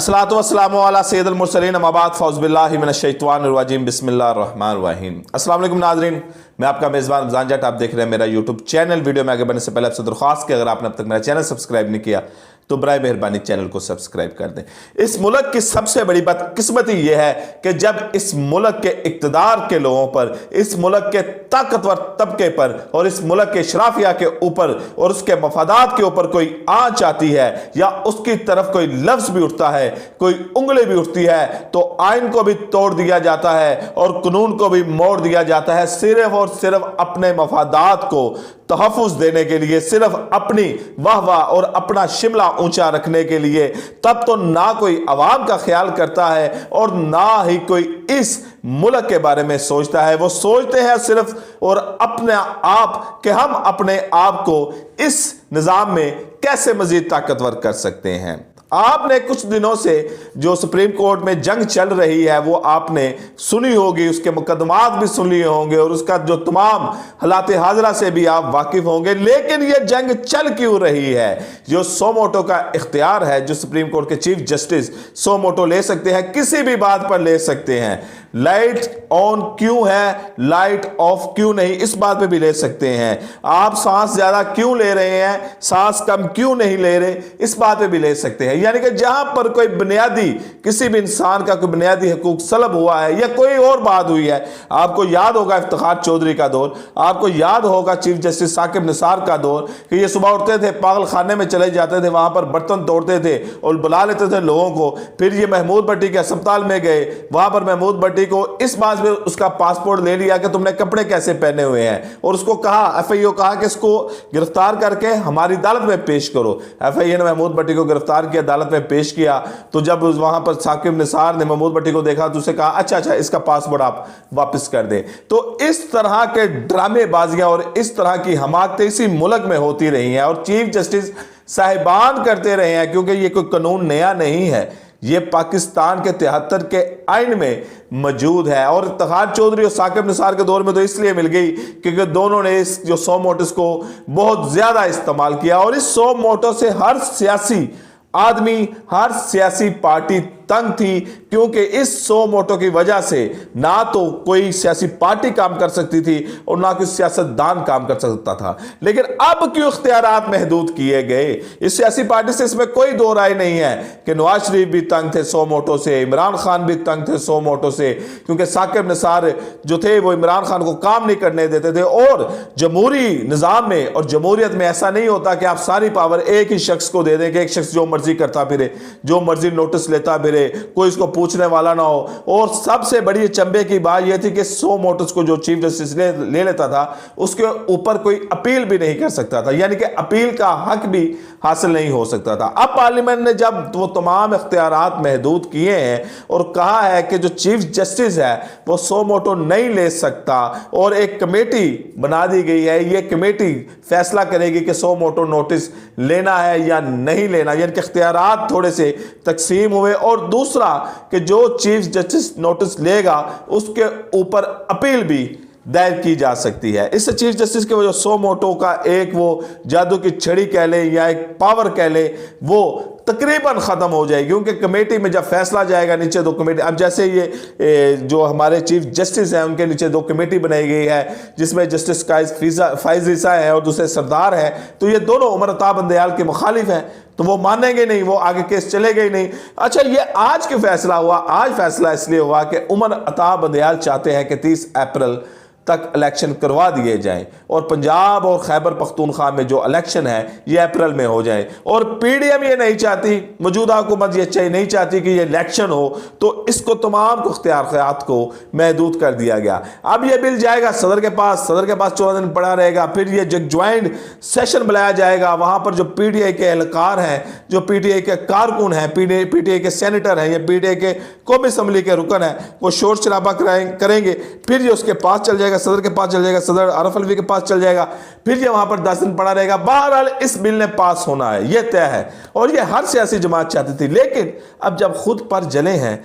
अस्सलातु वस्सलामु अला सय्यिदिल मुरसलीन अम्मा बाद फ़ौज़ बिल्लाहि मिनश शैतानिर रजीम बिस्मिल्लाहिर रहमानिर रहीम। अस्सलाम वालेकुम नाज़रीन, मैं आपका मेज़बान रमज़ान जट। आप देख रहे हैं मेरा यूट्यूब चैनल। वीडियो में आगे बढ़ने से पहले आपसे दरख्वास्त कि अगर आपने अब तक मेरा चैनल सब्सक्राइब नहीं किया तो बराए मेहरबानी चैनल को सब्सक्राइब कर दें। इस मुल्क की सबसे बड़ी बदकिस्मती यह है कि जब इस मुल्क के इक़्तिदार के लोगों पर, इस मुल्क के ताकतवर तबके पर और इस मुल्क के शराफिया के ऊपर और उसके मफादात के ऊपर कोई आंच आती है या उसकी तरफ कोई लफ्ज़ भी उठता है, कोई उंगली भी उठती है, तो आइन को भी तोड़ दिया जाता है और कानून को भी मोड़ दिया जाता है, सिर्फ और सिर्फ अपने मफादात को तहफ़्फ़ुज़ देने के लिए, सिर्फ अपनी वाह वाह और अपना शिमला ऊंचा रखने के लिए। तब तो ना कोई अवाम का ख्याल करता है और ना ही कोई इस मुल्क के बारे में सोचता है। वो सोचते हैं सिर्फ और अपने आप कि हम अपने आप को इस निज़ाम में कैसे मज़ीद ताकतवर कर सकते हैं। आपने कुछ दिनों से जो सुप्रीम कोर्ट में जंग चल रही है वो आपने सुनी होगी, उसके मुकदमात भी सुन लिए होंगे और उसका जो तमाम हालात हाजरा से भी आप वाकिफ होंगे। लेकिन ये जंग चल क्यों रही है? जो सो मोटो का इख्तियार है, जो सुप्रीम कोर्ट के चीफ जस्टिस सो मोटो ले सकते हैं, किसी भी बात पर ले सकते हैं। लाइट ऑन क्यों है, लाइट ऑफ क्यों नहीं, इस बात पे भी ले सकते हैं। आप सांस ज्यादा क्यों ले रहे हैं, सांस कम क्यों नहीं ले रहे, इस बात पे भी ले सकते हैं। यानी कि जहां पर कोई बुनियादी, किसी भी इंसान का कोई बुनियादी हकूक सलब हुआ है या कोई और बात हुई है, आपको याद होगा इफ्तिखार चौधरी का दौर, आपको याद होगा चीफ जस्टिस साकिब निसार का दौर कि ये सुबह उठते थे, पागल खाने में चले जाते थे, वहां पर बर्तन तोड़ते थे और बुला लेते थे लोगों को। फिर ये महमूद भट्टी के अस्पताल में गए, वहां पर महमूद भट्टी को इस बात में उसका पासपोर्ट ले लिया कि तुमने कपड़े कैसे पहने हुए हैं और उसको कहा, एफआईओ कहा कि इसको गिरफ्तार करके हमारी अदालत में पेश करो। एफआईओ ने महमूद भट्टी को गिरफ्तार किया, अदालत में पेश किया। तो जब वहां पर साकिब निसार ने महमूद भट्टी को देखा तो उसे कहा अच्छा इसका पासपोर्ट आप वापस कर दें। तो इस तरह के ड्रामेबाजियां और इस तरह की हमाकतें इसी मुल्क में होती रही हैं और चीफ जस्टिस साहिबान करते रहे हैं, क्योंकि ये कोई कानून नया नहीं है, ये पाकिस्तान के 73 के आइन में मौजूद है। और इफ्तिखार चौधरी और साकिब निसार के दौर में तो इसलिए मिल गई क्योंकि दोनों ने इस जो सो मोटोस को बहुत ज्यादा इस्तेमाल किया और इस सो मोटो से हर सियासी आदमी, हर सियासी पार्टी तंग थी, क्योंकि इस सो मोटो की वजह से ना तो कोई सियासी पार्टी काम कर सकती थी और ना कोई सियासतदान काम कर सकता था। लेकिन अब क्यों इख्तियारात महदूद किए गए? इस सियासी पार्टी से इसमें कोई दो राय नहीं है कि नवाज शरीफ भी तंग थे सो मोटो से, इमरान खान भी तंग थे सो मोटो से, क्योंकि साकिब निसार जो थे वो इमरान खान को काम नहीं करने देते थे। और जमहूरी निज़ाम में और जमहूरियत में ऐसा नहीं होता कि आप सारी पावर एक ही शख्स को दे दें कि एक शख्स जो मर्जी करता फिरे, जो मर्जी नोटिस लेता फिरे, कोई इसको पूछने वाला ना हो। और सबसे बड़ी चंबे की बात यह थी कि सो मोटोस को जो चीफ जस्टिस ले लेता था उसके ऊपर कोई अपील भी नहीं कर सकता था, यानी कि अपील का हक भी हासिल नहीं हो सकता था। अब पार्लियामेंट ने जब वो तमाम इख्तियारात महदूद किए हैं और कहा है कि जो चीफ जस्टिस है वो सो मोटो नहीं ले सकता और एक कमेटी बना दी गई है, ये कमेटी फैसला करेगी कि सो मोटो नोटिस लेना है या नहीं लेना, यानी कि इख्तियारात थोड़े से तकसीम हुए। और दूसरा कि जो चीफ जस्टिस नोटिस लेगा उसके ऊपर अपील भी दायर की जा सकती है। इससे चीफ जस्टिस के वजह सो मोटो का एक वो जादू की छड़ी कह ले या एक पावर कह ले, वो तकरीबन ख़त्म हो जाएगी, क्योंकि कमेटी में जब फैसला जाएगा नीचे दो कमेटी, अब जैसे ये जो हमारे चीफ जस्टिस हैं उनके नीचे दो कमेटी बनाई गई है जिसमें जस्टिस फाइज ईसा है और दूसरे सरदार है, तो ये दोनों उमर अता बंदयाल के मुखालिफ हैं, तो वो मानेंगे नहीं, वो आगे केस चलेगा ही नहीं। अच्छा, ये आज के फैसला हुआ, आज फैसला इसलिए हुआ कि उमर अता बंदयाल चाहते हैं कि 30 अप्रैल तक इलेक्शन करवा दिए जाएं और पंजाब और खैबर पख्तूनख्वा में जो इलेक्शन है ये अप्रैल में हो जाए। और पीडीएम ये नहीं चाहती, मौजूदा हुकूमत ये नहीं चाहती कि ये इलेक्शन हो, तो इसको तमाम इख्तियारात को महदूद कर दिया गया। अब ये बिल जाएगा सदर के पास 14 दिन पड़ा रहेगा, फिर ये ज्वाइंट सेशन बुलाया जाएगा, वहां पर जो पीटीआई के एहलकार हैं, जो पीटीआई के कारकुन हैं, पीटीआई के सेनेटर हैं या पीटीआई के कौमी असम्बली के रुकन हैं, वो शोर शराबा करेंगे, फिर ये उसके पास चल जाएगा, सदर के पास चल जाएगा, सदर आरफ अलवी के पास चल जाएगा, फिर ये वहां पर 10 दिन पड़ा रहेगा। बहरहाल इस बिल ने पास होना है, ये तय है और ये हर सियासी जमात चाहती थी। लेकिन अब जब खुद पर जले हैं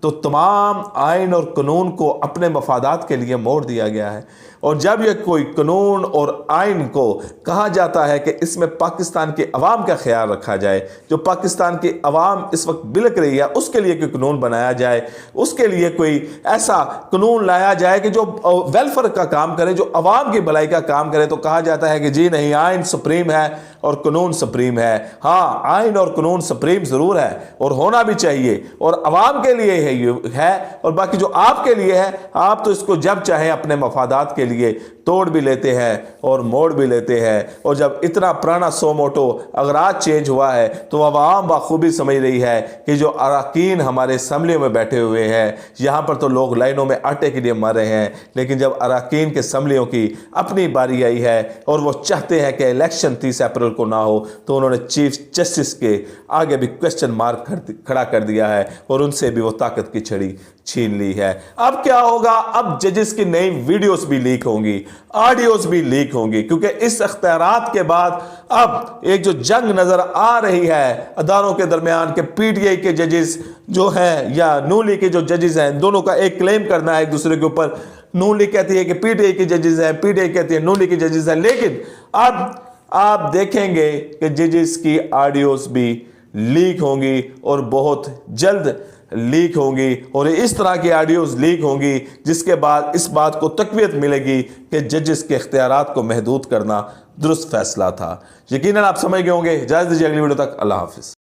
तो तमाम आइन और कानून को अपने मफादात के लिए मोड़ दिया गया है। और जब यह कोई कानून और आइन को कहा जाता है कि इसमें पाकिस्तान की अवाम का ख्याल रखा जाए, जो पाकिस्तान की अवाम इस वक्त बिलक रही है, उसके लिए कोई कानून बनाया जाए, उसके लिए कोई ऐसा कानून लाया जाए कि जो वेलफेयर का काम करे, जो अवाम की भलाई का काम करे, तो कहा जाता है कि जी नहीं, आइन सुप्रीम है और कानून सुप्रीम है। हाँ, आइन और कानून सुप्रीम जरूर है और होना भी चाहिए, और अवाम के लिए है और बाकी जो आपके लिए है, आप तो इसको जब चाहे अपने मफादात के लिए तोड़ भी लेते हैं और मोड़ भी लेते हैं। और जब इतना पुराना सो मोटो अगर आज चेंज हुआ है तो अवाम बखूबी समझ रही है कि जो अरकान हमारे असम्बलियों में बैठे हुए हैं, यहाँ पर तो लोग लाइनों में आटे के लिए मर रहे हैं, लेकिन जब अरकान के असम्बलियों की अपनी बारी आई है और वो चाहते हैं कि इलेक्शन 30 अप्रैल को ना हो, तो उन्होंने चीफ जस्टिस के आगे भी क्वेश्चन मार्क खड़ा कर दिया है और उनसे भी वो ताकत की छड़ी छीन ली है। अब क्या होगा? अब जजेस की नई वीडियोस भी लीक होंगी, ऑडियोस भी लीक होंगी, क्योंकि इस इख्तियारात के बाद अब एक जो जंग नजर आ रही है अदारों के दरमियान के पीटीआई के जजेस जो हैं या नून लीग के जो जजेस हैं, दोनों का एक क्लेम करना है एक दूसरे के ऊपर। नून लीग कहती है कि पीटीआई के जजेस हैं, पीटीआई कहती है नून लीग के जजेस हैं, लेकिन अब आप देखेंगे कि जजेस की ऑडियोस भी लीक होंगी और बहुत जल्द लीक होंगी, और इस तरह की ऑडियोज लीक होंगी जिसके बाद इस बात को तकवीत मिलेगी कि जजेस के इख्तियारात को महदूद करना दुरुस्त फैसला था। यकीनन आप समझ गए होंगे। इजाज़त दीजिए, अगली वीडियो तक अल्लाह हाफिज़।